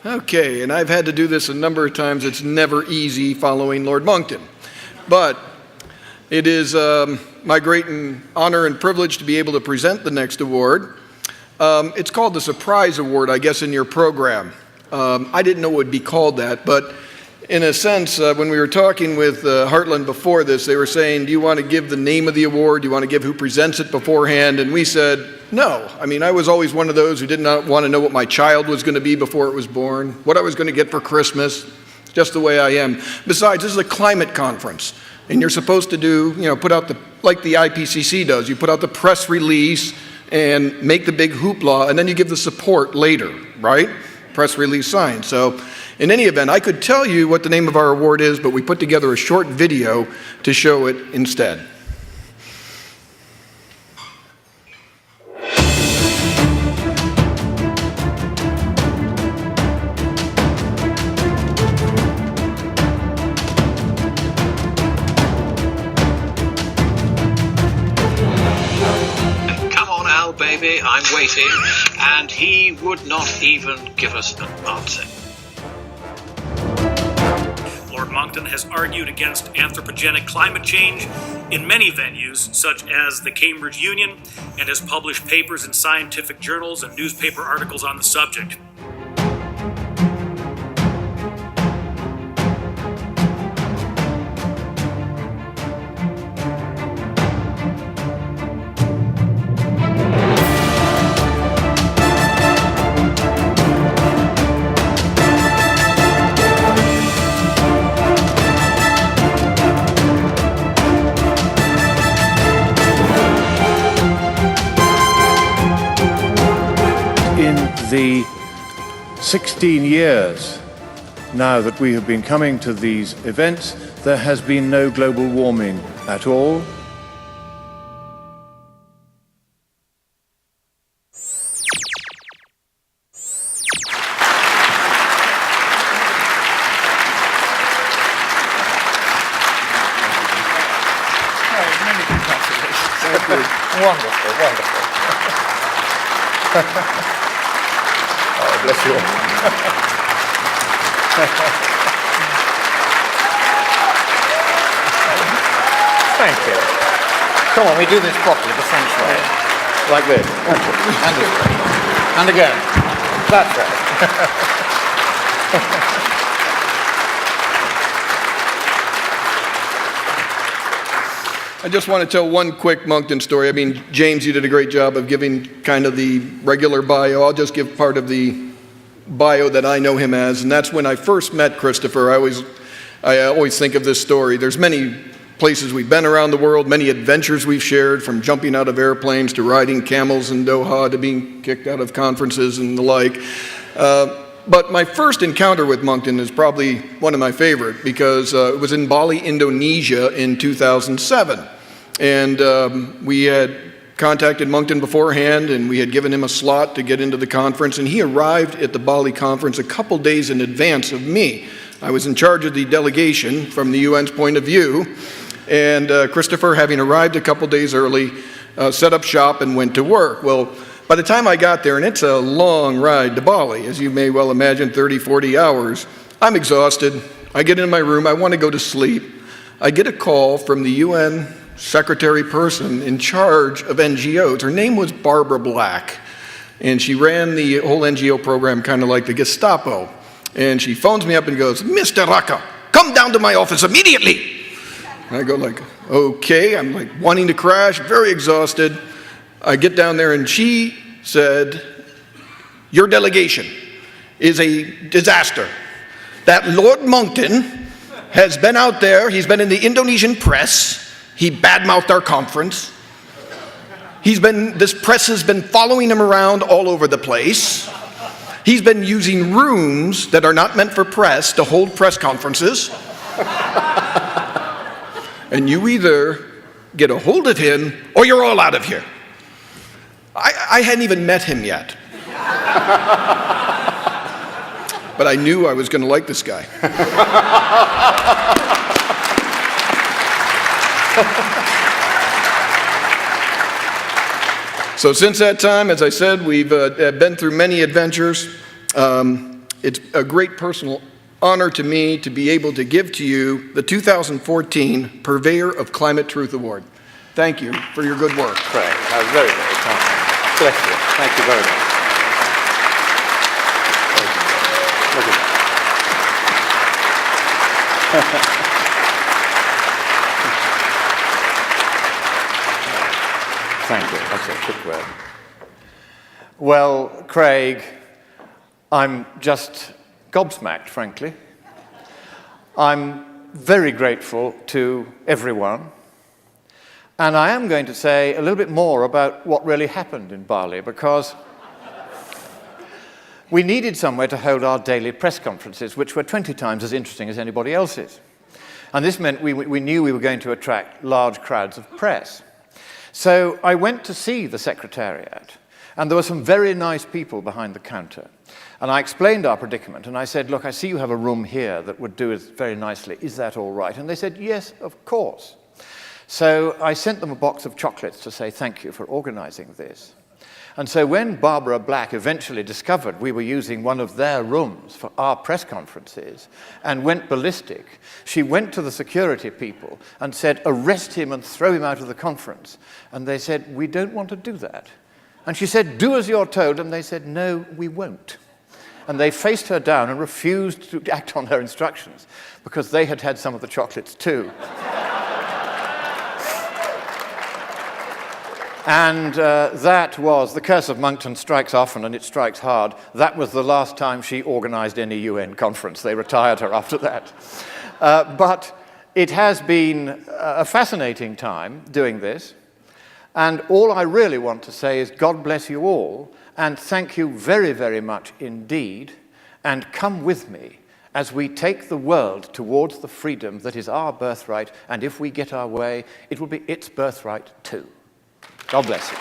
Okay, and I've had to do this a number of times. It's never easy following Lord Monckton. But it is my great honor and privilege to be able to present the next award. It's called the Surprise Award, I guess, in your program. I didn't know it would be called that, but in a sense, when we were talking with Heartland before this, they were saying, do you want to give the name of the award? Do you want to give who presents it beforehand? And we said, no. I mean, I was always one of those who did not want to know what my child was going to be before it was born, what I was going to get for Christmas, just the way I am. Besides, this is a climate conference, and you're supposed to do, put out like the ICCC does, you put out the press release and make the big hoopla, and then you give the support later, right? Press release sign. So in any event, I could tell you what the name of our award is, but we put together a short video to show it instead. Come on, Al, baby, I'm waiting. And he would not even give us an answer. Lord Monckton has argued against anthropogenic climate change in many venues, such as the Cambridge Union, and has published papers in scientific journals and newspaper articles on the subject. The 16 years now that we have been coming to these events, there has been no global warming at all. Wonderful, wonderful. Oh, bless you all. Thank you. Come on, we do this properly, the French way. Like this. And this way. And again. That's right. I just want to tell one quick Monckton story. I mean, James, you did a great job of giving kind of the regular bio. I'll just give part of the bio that I know him as, and that's when I first met Christopher. I always think of this story. There's many places we've been around the world, many adventures we've shared, from jumping out of airplanes to riding camels in Doha to being kicked out of conferences and the like. But my first encounter with Monckton is probably one of my favorite, because it was in Bali, Indonesia in 2007. And we had contacted Monckton beforehand, and we had given him a slot to get into the conference, and he arrived at the Bali conference a couple days in advance of me. I was in charge of the delegation from the UN's point of view, and Christopher, having arrived a couple days early, set up shop and went to work. Well, by the time I got there, and it's a long ride to Bali, as you may well imagine, 30, 40 hours, I'm exhausted. I get in my room, I want to go to sleep. I get a call from the UN secretary person in charge of NGOs. Her name was Barbara Black, and she ran the whole NGO program kind of like the Gestapo. And she phones me up and goes, "Mr. Raka, come down to my office immediately." And I go like, okay. I'm like wanting to crash, very exhausted. I get down there, and she said, "Your delegation is a disaster. That Lord Monckton has been out there, he's been in the Indonesian press, he badmouthed our conference. This press has been following him around all over the place. He's been using rooms that are not meant for press to hold press conferences. And you either get a hold of him or you're all out of here." I hadn't even met him yet. But I knew I was going to like this guy. So since that time, as I said, we've been through many adventures. it's a great personal honor to me to be able to give to you the 2014 Purveyor of Climate Truth Award. Thank you for your good work. Craig, that was very, very kind. Bless you. Thank you very much. Look at that. Thank you. That's a quick word. Well, Craig, I'm just gobsmacked, frankly. I'm very grateful to everyone. And I am going to say a little bit more about what really happened in Bali, because we needed somewhere to hold our daily press conferences, which were 20 times as interesting as anybody else's. And this meant we knew we were going to attract large crowds of press. So I went to see the Secretariat, and there were some very nice people behind the counter. And I explained our predicament, and I said, look, I see you have a room here that would do it very nicely. Is that all right? And they said, yes, of course. So I sent them a box of chocolates to say thank you for organizing this. And so when Barbara Black eventually discovered we were using one of their rooms for our press conferences and went ballistic, she went to the security people and said, arrest him and throw him out of the conference. And they said, we don't want to do that. And she said, do as you're told. And they said, no, we won't. And they faced her down and refused to act on her instructions because they had had some of the chocolates too. And that was, the curse of Monckton strikes often and it strikes hard. That was the last time she organized any UN conference. They retired her after that. But it has been a fascinating time doing this. And all I really want to say is God bless you all, and thank you very, very much indeed. And come with me as we take the world towards the freedom that is our birthright. And if we get our way, it will be its birthright too. God bless you.